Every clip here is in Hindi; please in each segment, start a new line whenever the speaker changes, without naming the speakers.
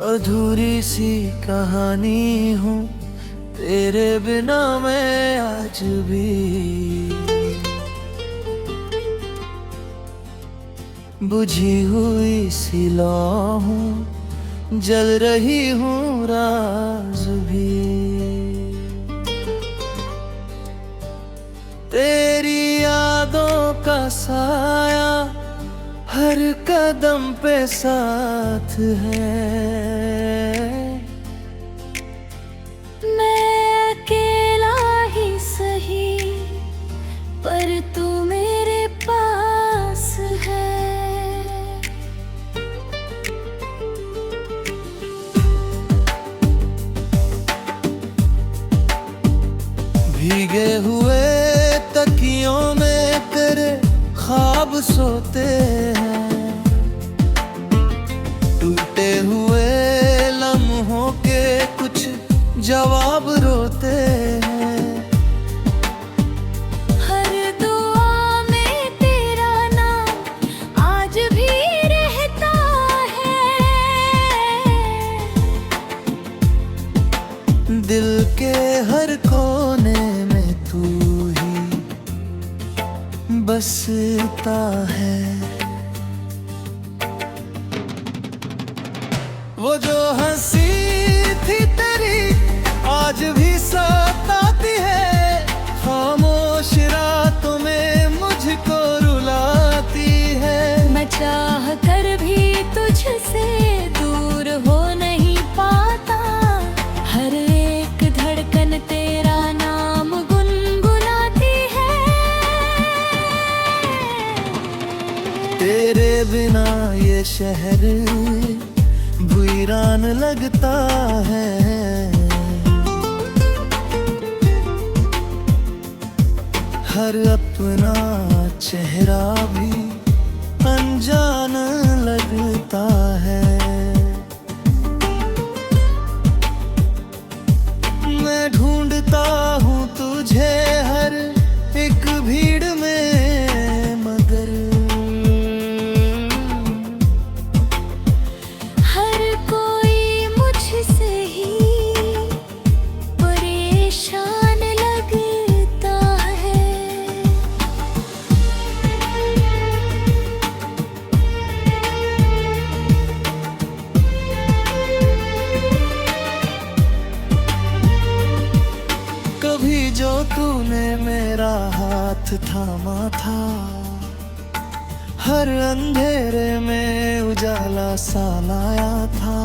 अधूरी सी कहानी हूँ तेरे बिना मैं आज भी। बुझी हुई सी लौ हूँ, जल रही हूँ राज भी। तेरी यादों का साया हर कदम पे साथ है।
मैं अकेला ही सही पर तू मेरे पास है।
भीगे हुए तकियों में तेरे ख्वाब सोते हैं। टूटे हुए लम्हों के कुछ जवाब रोते हैं।
हर दुआ में तेरा नाम आज भी रहता है।
दिल के हर कोने में तू ही बसता है। वो जो हंसी थी तेरी आज भी सताती है। खामोश रातों में मुझको रुलाती है।
मैं चाह कर भी तुझसे दूर हो नहीं पाता। हर एक धड़कन तेरा नाम गुनगुनाती है।
तेरे बिना ये शहर वीरान लगता है। हर अपना चेहरा भी अनजान लगता है। मैं ढूंढता हूँ तुझे हर एक भीड़ में, मगर
हर कोई मुझसे ही परेशान लगता है।
कभी जो तूने मेरा हाथ थामा था, हर अंधेरे में उजाला सा लाया था।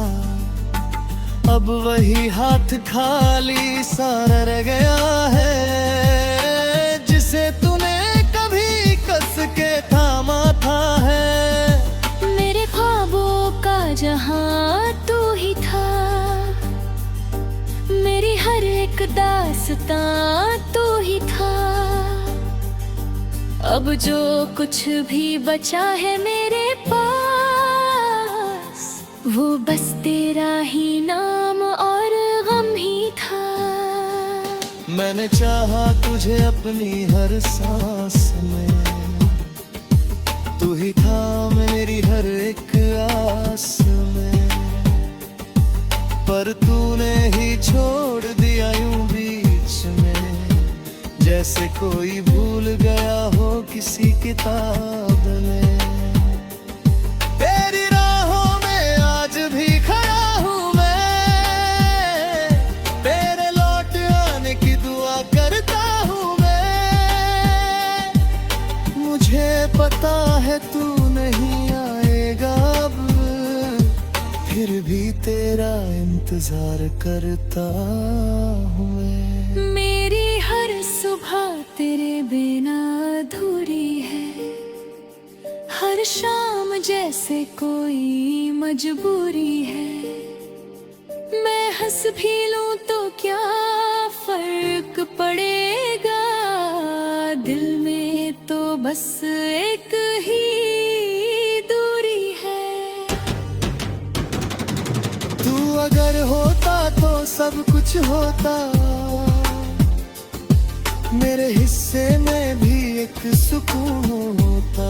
अब वही हाथ खाली सा रह गया है, जिसे तूने कभी कस के थामा था है।
मेरे ख्वाबों का जहां तू ही था। मेरी हर एक दास्तां तू ही था। अब जो कुछ भी बचा है मेरे पास, वो बस तेरा ही नाम और गम ही था।
मैंने चाहा तुझे अपनी हर सांस में, तू ही था मेरी हर एक आस में। पर तूने ही छोड़ दिया यूं बीच में, जैसे कोई भूल गया हो किसी किताब में। तेरी राहों में आज भी खड़ा हूँ मैं, तेरे लौट आने की दुआ करता हूँ मैं। मुझे पता है तू नहीं आएगा अब, फिर भी तेरा इंतजार करता हूँ मैं।
मेरी हर सुबह तेरे बिना अधूरी है। हर शाम जैसे कोई मजबूरी है। मैं हंस भी लूं तो क्या फर्क पड़ेगा। दिल में तो बस एक ही दूरी है।
तू अगर होता तो सब कुछ होता, मेरे हिस्से में भी एक सुकून होता।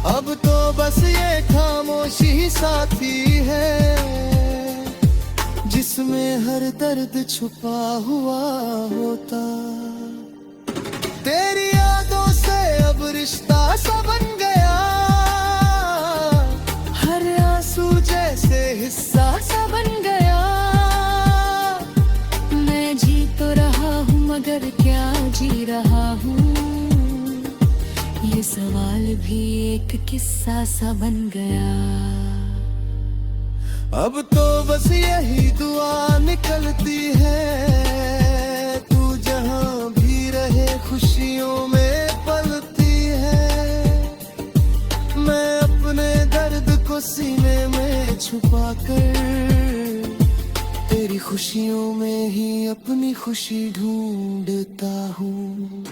अब तो बस ये खामोशी ही साथी है, जिसमें हर दर्द छुपा हुआ होता। तेरी यादों से अब रिश्ता सा बन गया, हर आंसू जैसे हिस्सा सा बन गया।
मैं जी तो रहा हूँ मगर क्या जी रहा हूँ, ये सवाल भी एक किस्सा सा बन गया।
अब तो बस यही दुआ निकलती है, तू जहाँ भी रहे खुशियों में पलती है। मैं अपने दर्द को सीने में छुपा कर तेरी खुशियों में ही अपनी खुशी ढूंढता हूँ।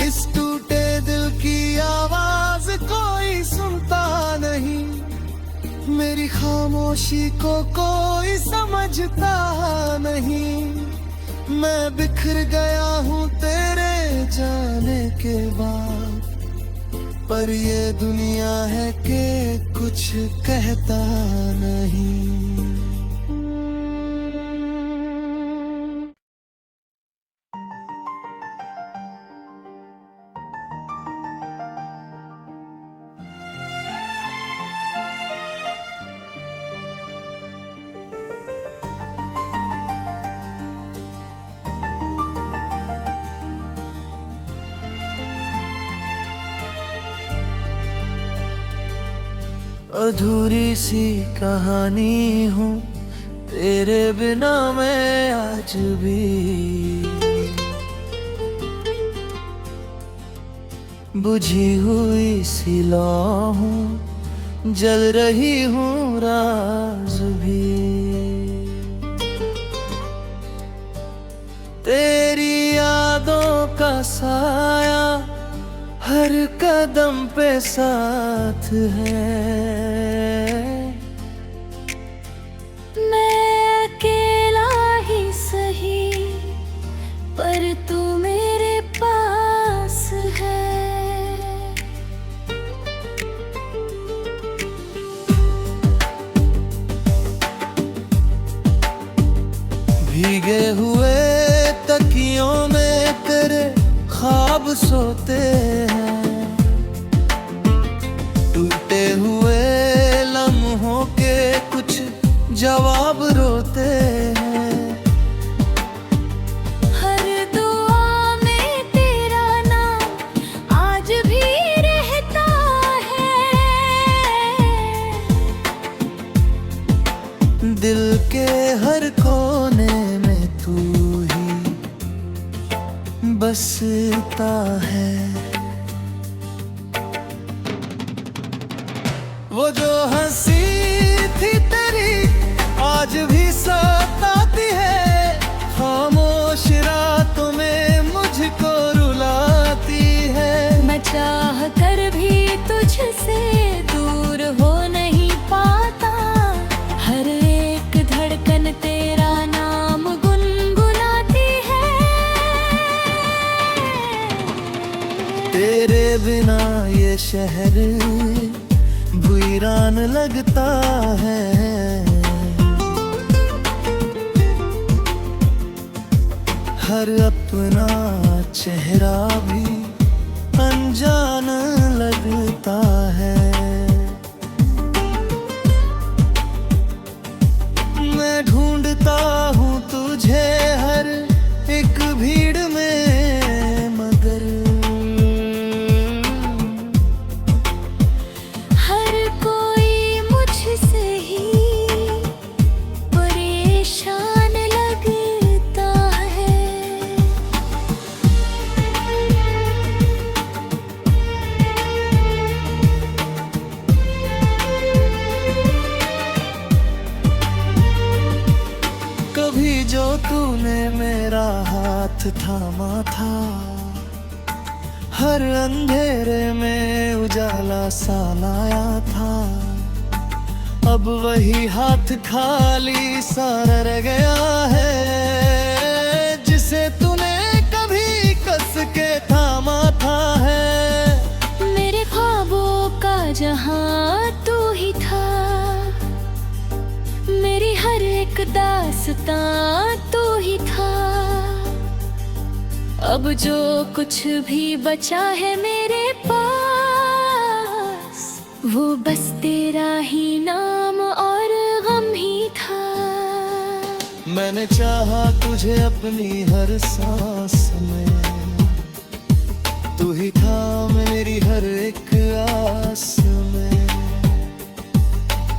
इस टूटे दिल की आवाज कोई सुनता नहीं, मेरी खामोशी को कोई समझता नहीं। मैं बिखर गया हूँ तेरे जाने के बाद, पर ये दुनिया है कि कुछ कहता नहीं। अधूरी सी कहानी हूँ तेरे बिना मैं आज भी, बुझी हुई सी लौ हूँ, जल रही हूँ राज भी। तेरी यादों का साया हर कदम पे साथ है,
मैं अकेला ही सही पर तू मेरे पास है।
भीगे हुए तकियों में तेरे ख्वाब सोते हैं, टूटे हुए लम्हों के कुछ जवाब रोते हैं।
हर दुआ में तेरा नाम आज भी रहता है,
दिल के हर कोने में तू ही बसता है। वो जो हंसी थी तेरी आज भी सताती है, खामोश रातों में मुझको रुलाती है।
मैं चाह कर भी तुझसे दूर हो नहीं पाता, हर एक धड़कन तेरा नाम गुनगुनाती है।
तेरे बिना ये शहर वीरान लगता है, हर अपना चेहरा भी अनजान लगता है। मैं ढूंढता हूँ तुझे हर एक भीड़ में, मगर
हर कोई मुझसे ही परेशान लगता है।
कभी जो तूने मेरा हाथ थामा था, हर अंधेरे में उजाला सा लाया था। अब वही हाथ खाली सा रह गया है, जिसे तूने कभी कस के थामा था है।
मेरे ख्वाबों का जहां तू ही था, मेरी हर एक दास्तां तू ही था। अब जो कुछ भी बचा है मेरे पास, वो बस तेरा ही नाम और गम ही था।
मैंने चाहा तुझे अपनी हर सांस में, तू ही था मेरी हर एक आस में,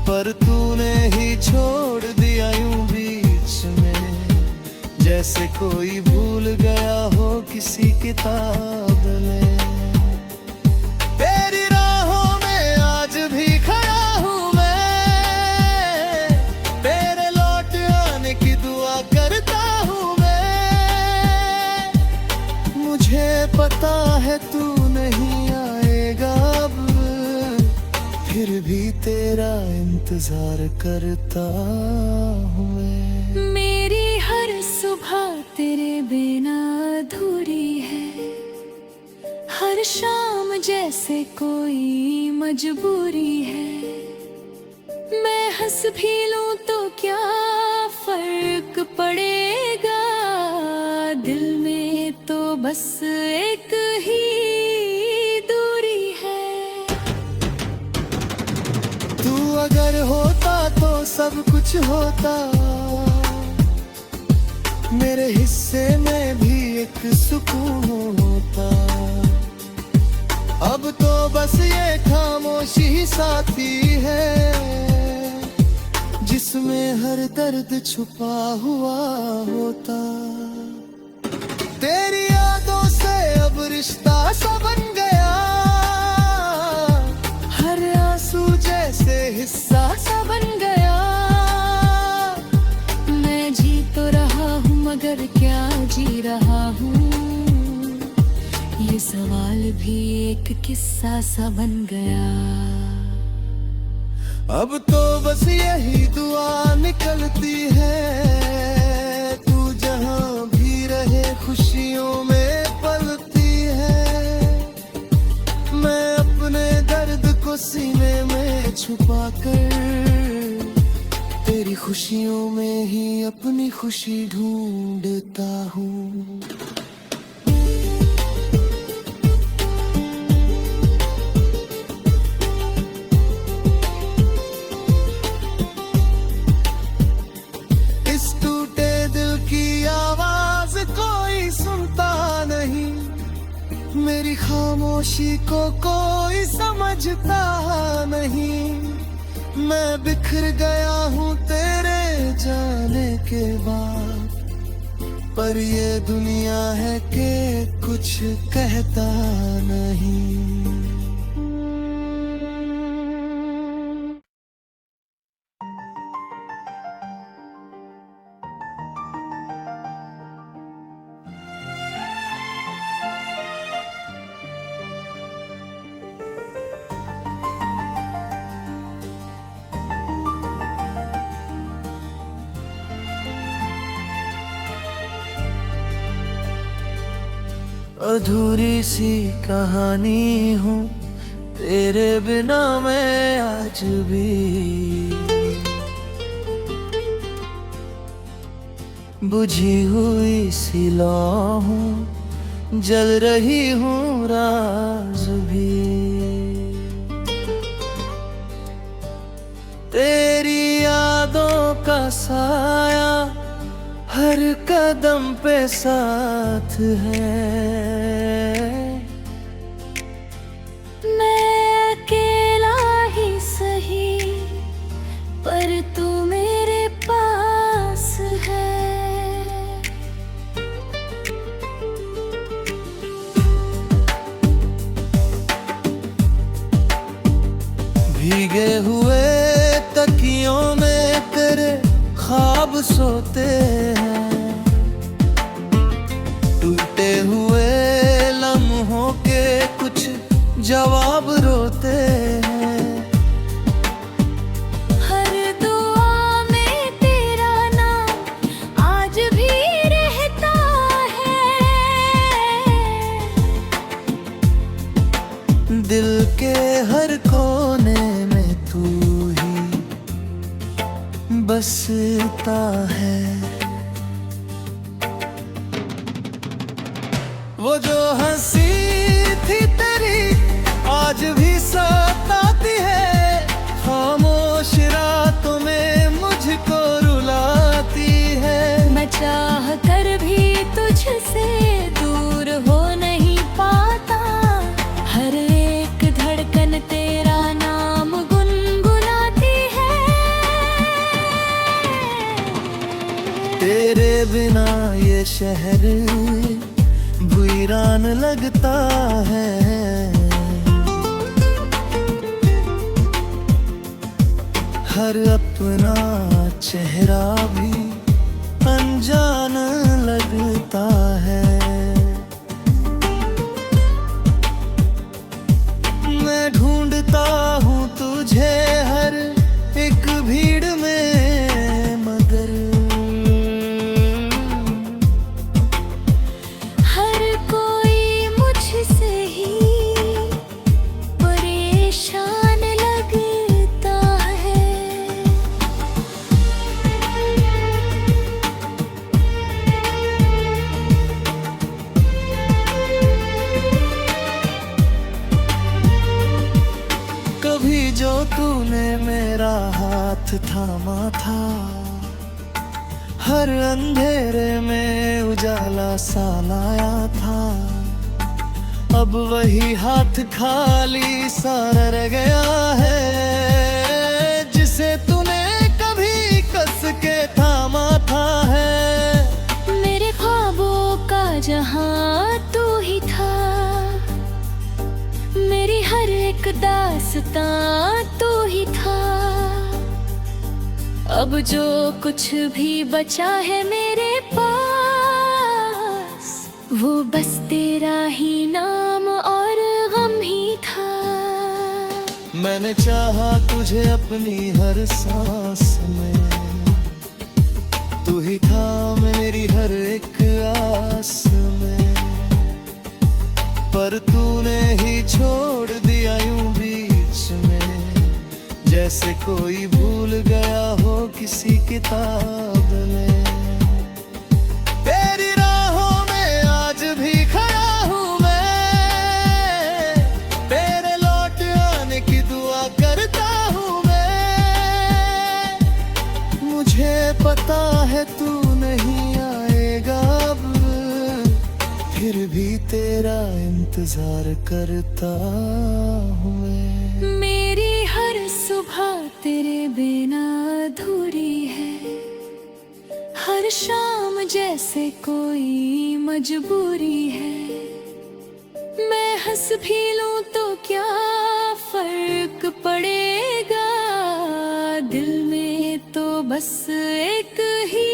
पर तूने ही छोड़ दिया यूं बीच में, जैसे कोई भूल गया हो किसी किताब में। तेरी राहों में आज भी खड़ा हूँ मैं, तेरे लौट आने की दुआ करता हूँ मैं। मुझे पता है तू नहीं आएगा अब, फिर भी तेरा इंतजार करता हूँ मैं।
मेरी हर सुबह तेरे बिना अधूरी है, हर शाम जैसे कोई मजबूरी है। मैं हंस भी लूं तो क्या फर्क पड़ेगा, दिल में तो बस एक ही दूरी है।
तू अगर होता तो सब कुछ होता, मेरे हिस्से में भी एक सुकून होता। अब तो बस ये खामोशी ही साथी है, जिसमें हर दर्द छुपा हुआ होता। तेरी यादों से अब रिश्ता सा बन गया, हर आंसू जैसे हिस्सा सा बन गया।
मैं जी तो रहा हूँ मगर क्या जी रहा हूँ, ये सवाल भी एक किस्सा सा बन गया।
अब तो बस यही दुआ निकलती है, तू जहाँ भी रहे खुशियों में पलती है। मैं अपने दर्द को सीने में छुपा कर, तेरी खुशियों में ही अपनी खुशी ढूंढता हूँ। इस टूटे दिल की आवाज कोई सुनता नहीं, मेरी खामोशी को कोई समझता नहीं। मैं बिखर गया हूँ तेरे जाने के बाद, पर ये दुनिया है कि कुछ कहता नहीं। अधूरी सी कहानी हूँ तेरे बिना मैं आज भी, बुझी हुई सी लौ हूँ, जल रही हूँ राज भी। तेरी यादों का साया हर कदम पे साथ है,
मैं अकेला ही सही पर तू मेरे पास है।
भीगे हुए तकियों में तेरे ख्वाब सोते हैं, टूटे हुए लम्हों के कुछ जवाब रोते हैं।
हर
के हर कोने में तू ही बसता है। वो जो हंसी थी तेरी आज भी सताती है, खामोश रातों में मुझको रुलाती है।
मैं चाह कर भी तुझसे दूर हो नहीं पाता, हर एक धड़कन तेरा नाम गुनगुनाती है।
तेरे बिना ये शहर वीरान लगता है। हर अपना चेहरा भी अनजान लगता है। मैं ढूंढता हूँ तुझे हर एक भीड़ में, मगर
हर कोई मुझसे ही परेशान लगता है।
कभी जो तूने मेरा हाथ थामा था, हर अंधेरे में उजाला सा लाया था। अब वही हाथ खाली सा रह गया है, जिसे तूने कभी कस के थामा था है।
मेरे ख्वाबों का जहां तू ही था, मेरी हर एक दास्तां तू ही था। अब जो कुछ भी बचा है मेरे पास, वो बस तेरा ही नाम और गम ही था।
मैंने चाहा तुझे अपनी हर सांस में, तू ही था मेरी हर एक आस में। पर तूने ही छोड़ दिया यूं बीच में, जैसे कोई भूल गया हो किसी किताब में। तेरी राहों में आज भी खड़ा हूँ मैं, तेरे लौट आने की दुआ करता हूँ मैं। मुझे पता है तू नहीं आएगा अब, फिर भी तेरा इंतजार करता हूँ मैं।
मेरी हर सुबह तेरे बिना अधूरी है, हर शाम जैसे कोई मजबूरी है। मैं हंस भी लूं तो क्या फर्क पड़ेगा, दिल में तो बस एक ही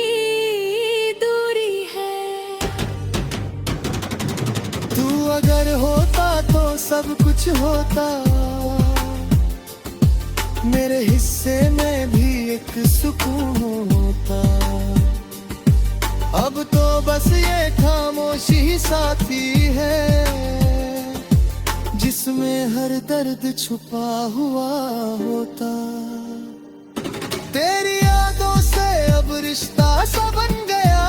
दूरी है।
तू अगर होता तो सब कुछ होता, मेरे हिस्से में भी एक सुकून होता। अब तो बस ये खामोशी ही साथी है, जिसमें हर दर्द छुपा हुआ होता। तेरी यादों से अब रिश्ता सा बन गया,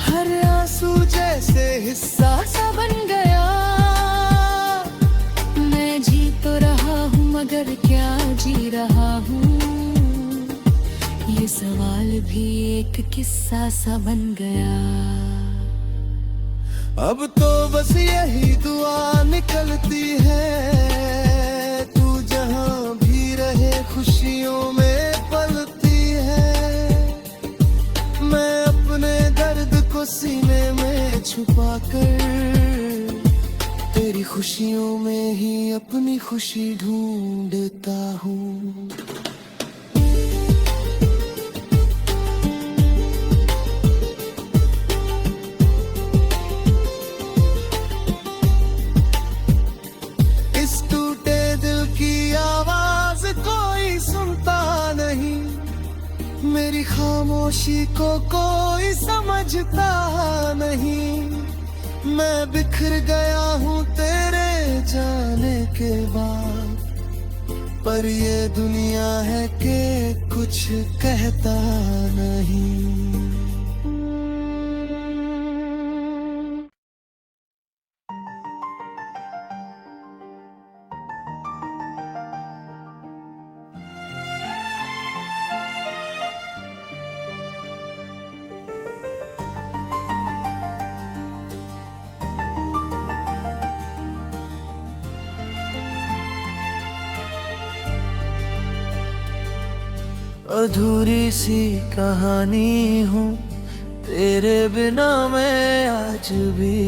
हर आंसू जैसे हिस्सा सा बन गया।
मैं जी तो रहा हूँ मगर क्या जी रहा हूँ, ये सवाल भी एक किस्सा सा बन गया।
अब तो बस यही दुआ निकलती है, तू जहाँ भी रहे खुशियों में पलती है। मैं अपने दर्द को सीने में छुपा कर, तेरी खुशियों में ही अपनी खुशी ढूंढता हूँ। मेरी खामोशी को कोई समझता नहीं, मैं बिखर गया हूँ तेरे जाने के बाद, पर ये दुनिया है कि कुछ कहता नहीं। अधूरी सी कहानी हूँ तेरे बिना मैं आज भी,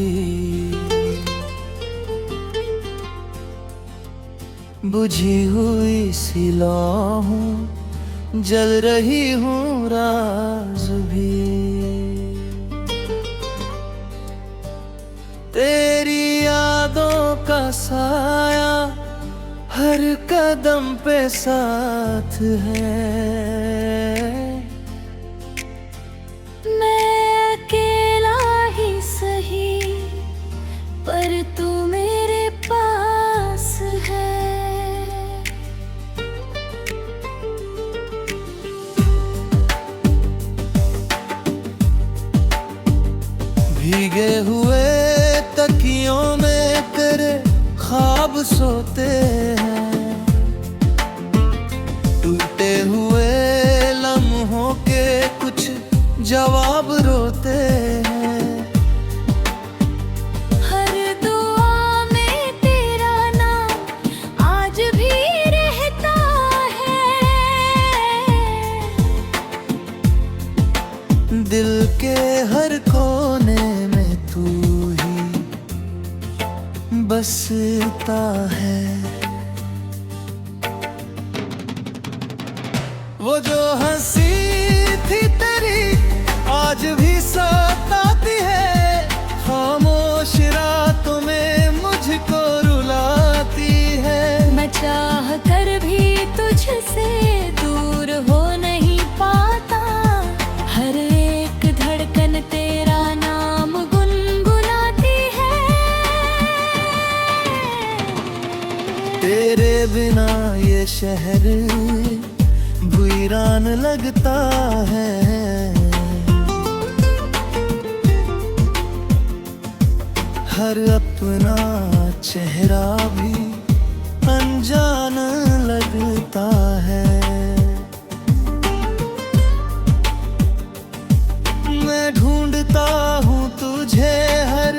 बुझी हुई सी लौ हूँ, जल रही हूँ राज भी। तेरी यादों का साया हर कदम पे साथ है।
मैं अकेला ही सही, पर तू मेरे पास है।
भीगे हुए तकियों में तेरे ख्वाब सोते हैं, टूटे हुए लम्हों के कुछ जवाब रोते हैं।
हर दुआ में तेरा नाम आज भी रहता है।
दिल के हर कोने में तू ही बसता है। वो जो हंसी थी तेरी आज भी सताती है, खामोश रातों में मुझको रुलाती है।
मैं चाह कर भी तुझसे दूर हो नहीं पाता, हर एक धड़कन तेरा नाम गुनगुनाती है।
तेरे बिना ये शहर वीरान लगता है। हर अपना चेहरा भी अनजान लगता है। मैं ढूंढता हूँ तुझे हर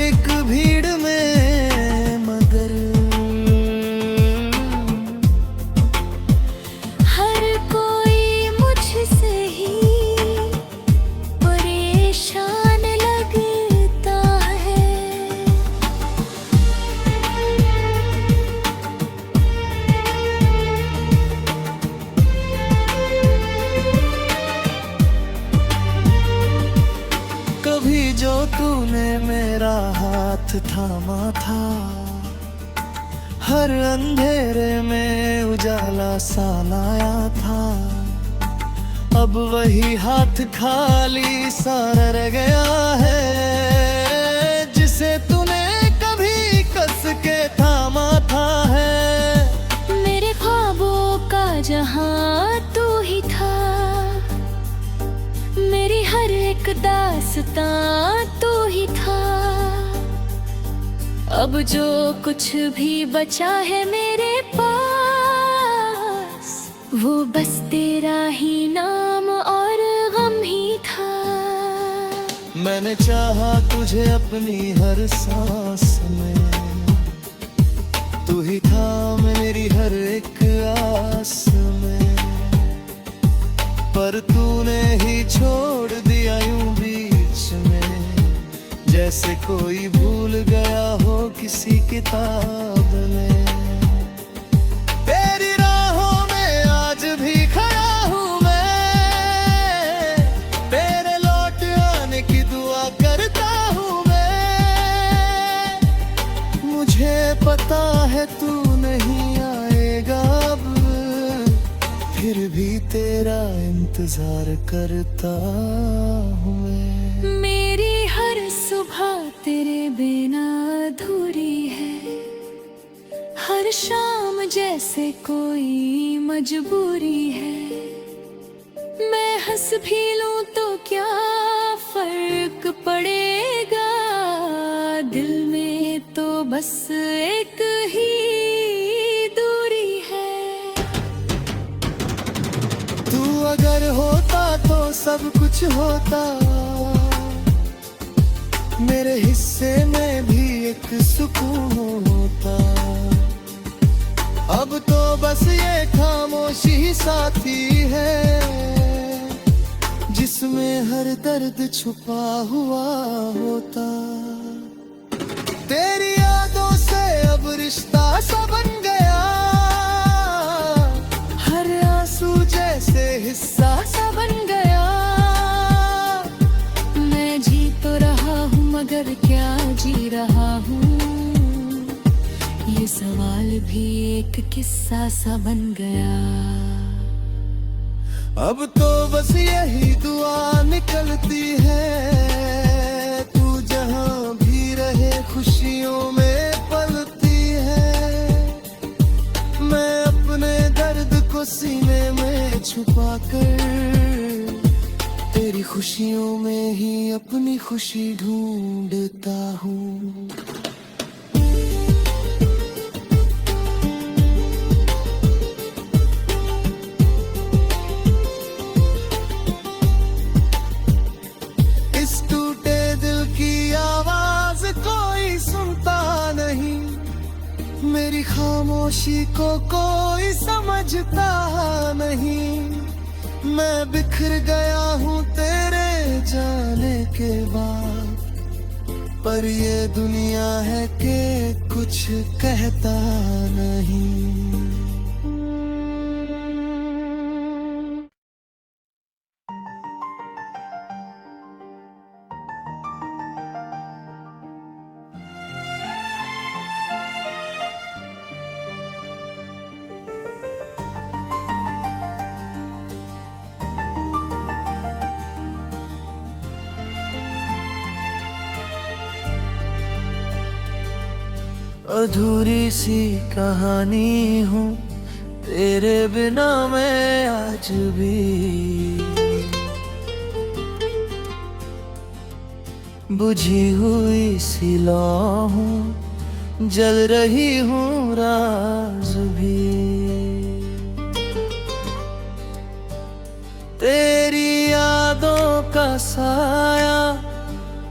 एक भीड़ में, मगर
हर कोई मुझसे ही परेशान लगता है।
कभी जो तूने मेरा हाथ थामा था, हर अंधेरे में उजाला सा लाया था। अब वही हाथ खाली सा रह गया है, जिसे तूने कभी कस के थामा था है।
मेरे ख्वाबों का जहां तू ही था, मेरी हर एक दास्तां तू ही था। अब जो कुछ भी बचा है मेरे पास, वो बस तेरा ही नाम और गम ही था।
मैंने चाहा तुझे अपनी हर सांस में, तू ही था मेरी हर एक आस में, पर तूने ही छोड़ दिया यूं बीच में, जैसे कोई भूल गया हो किसी किताब में। तेरी राहों में आज भी खड़ा हूँ मैं, तेरे लौट आने की दुआ करता हूँ मैं। मुझे पता है तू नहीं आएगा अब, फिर भी तेरा इंतजार करता हूँ मैं।
मेरी हर सुबह तेरे बिना अधूरी है। हर शाम जैसे कोई मजबूरी है, मैं हंस भी लूं तो क्या फर्क पड़ेगा, दिल में तो बस एक ही दूरी है।
तू अगर होता तो सब कुछ होता, मेरे हिस्से में भी एक सुकून होता। अब तो बस ये खामोशी ही साथी है, जिसमें हर दर्द छुपा हुआ होता। तेरी यादों से अब रिश्ता सा बन गया, हर आंसू जैसे हिस्सा सा बन गया।
मैं जी तो रहा हूँ मगर क्या जी रहा हूँ, ये सवाल भी एक किस्सा सा बन गया।
अब तो बस यही दुआ निकलती है, तू जहाँ भी रहे खुशियों में पलती है। मैं अपने दर्द को सीने में छुपा कर, तेरी खुशियों में ही अपनी खुशी ढूंढता हूँ। इस टूटे दिल की आवाज कोई सुनता नहीं, मेरी खामोशी को कोई समझता नहीं। मैं बिखर गया हूँ तेरे जाने के बाद, पर ये दुनिया है कि कुछ कहता नहीं। अधूरी सी कहानी हूँ तेरे बिना मैं आज भी, बुझी हुई सी लौ हूँ, जल रही हूँ राज भी। तेरी यादों का साया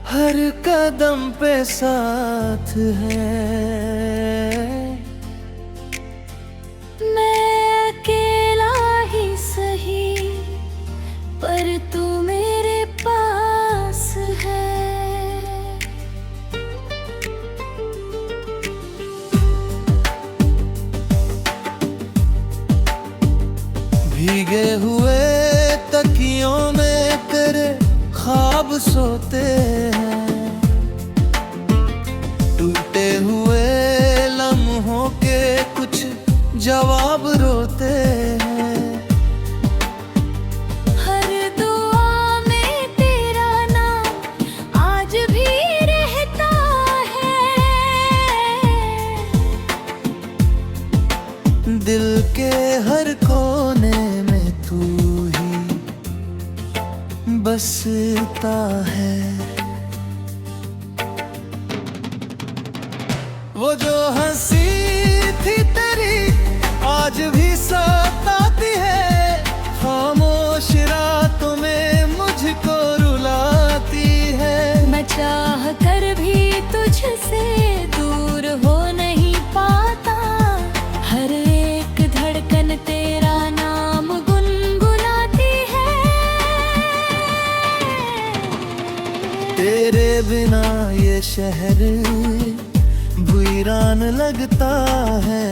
हर कदम पे साथ है,
मैं अकेला ही सही पर तू मेरे पास है।
भीगे हुए तकियों में तेरे ख्वाब सोते हैं, टूटे हुए लम्हों के कुछ जवाब रोते हैं।
हर दुआ में तेरा नाम आज भी रहता है,
दिल के हर कोने में तू ही बसता है। वो जो हंसी थी तेरी आज भी सताती है, खामोश रातों में मुझको रुलाती है।
मैं चाह कर भी तुझसे दूर हो नहीं पाता, हर एक धड़कन तेरा नाम गुनगुनाती है।
तेरे बिना ये शहर वीरान लगता है,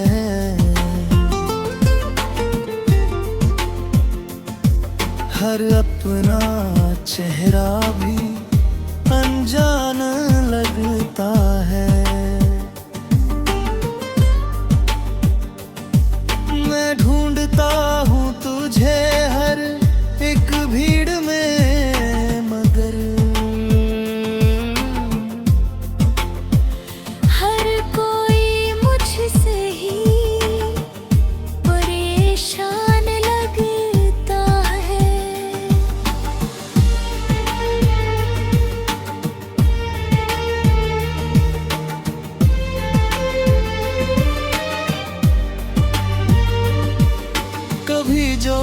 हर अपना चेहरा भी अनजान लगता है। मैं ढूंढता हूँ तुझे हर एक भीड़ में, मगर
हर कोई मुझसे ही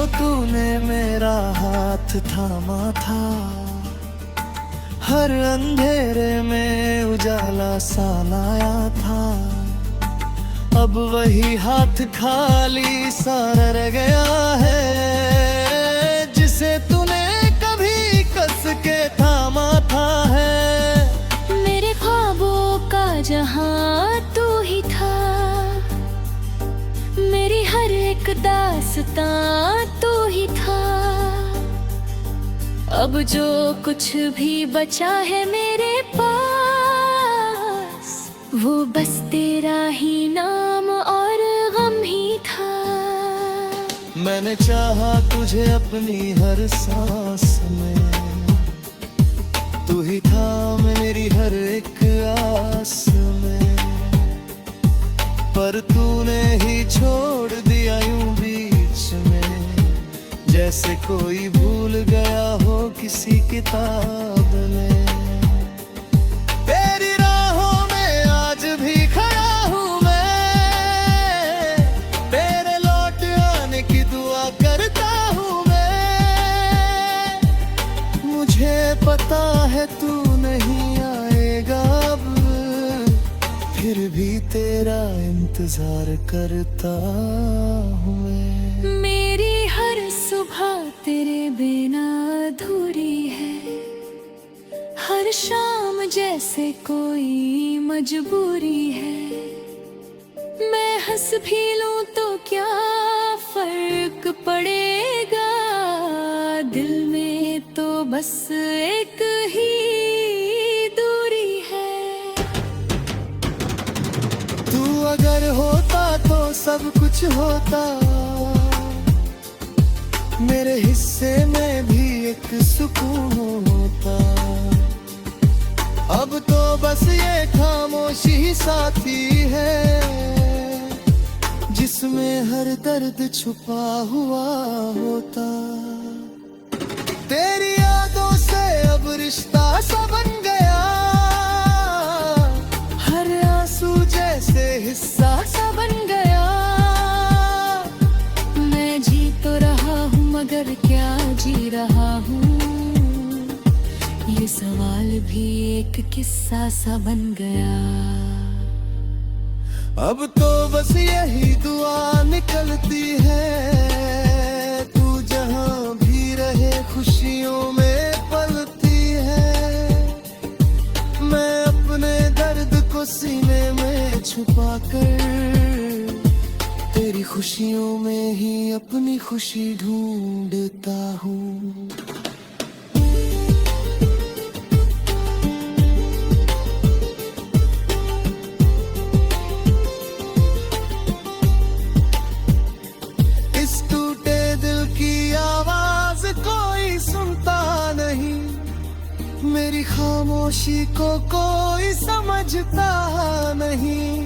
तूने मेरा हाथ थामा था, हर अंधेरे में उजाला सा लाया था। अब वही हाथ खाली सा रह गया है, जिसे तूने कभी कस के थामा था है।
मेरे ख्वाबों का जहां तू ही था, मेरी हर एक दास्तां तू ही था। अब जो कुछ भी बचा है मेरे पास, वो बस तेरा ही नाम और गम ही था।
मैंने चाहा तुझे अपनी हर सांस में, तू ही था मेरी हर एक आस में। पर तूने ही छोड़ दिया यूं बीच में, जैसे कोई भूल गया हो किसी किताब में। तेरी राहों में आज भी खड़ा हूँ मैं, तेरे लौट आने की दुआ करता हूँ मैं। मुझे पता है तू नहीं आएगा अब, फिर भी तेरा इंतजार करता हूँ मैं।
मेरी हर सुबह तेरे बिना अधूरी है, हर शाम जैसे कोई मजबूरी है। मैं हंस भी लूं तो क्या फर्क पड़ेगा, दिल में तो बस एक ही दूरी है।
तू अगर होता तो सब कुछ होता, मेरे हिस्से में भी एक सुकून होता। अब तो बस ये खामोशी ही साथी है, जिसमें हर दर्द छुपा हुआ होता। तेरी यादों से अब रिश्ता सा बन गया, हर आंसू जैसे हिस्सा सा बन गया।
मैं जी तो रहा हूँ मगर क्या जी रहा हूँ, ये सवाल भी एक किस्सा सा बन गया।
अब तो बस यही दुआ निकलती है, तू जहां भी रहे खुशियों में पलती है। मैं अपने दर्द को सीने में छुपा कर, तेरी खुशियों में ही अपनी खुशी ढूंढता हूँ। मेरी खामोशी को कोई समझता नहीं,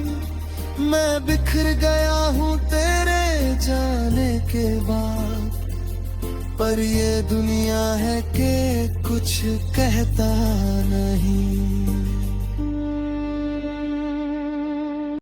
मैं बिखर गया हूँ तेरे जाने के बाद। पर ये दुनिया है कि कुछ कहता नहीं।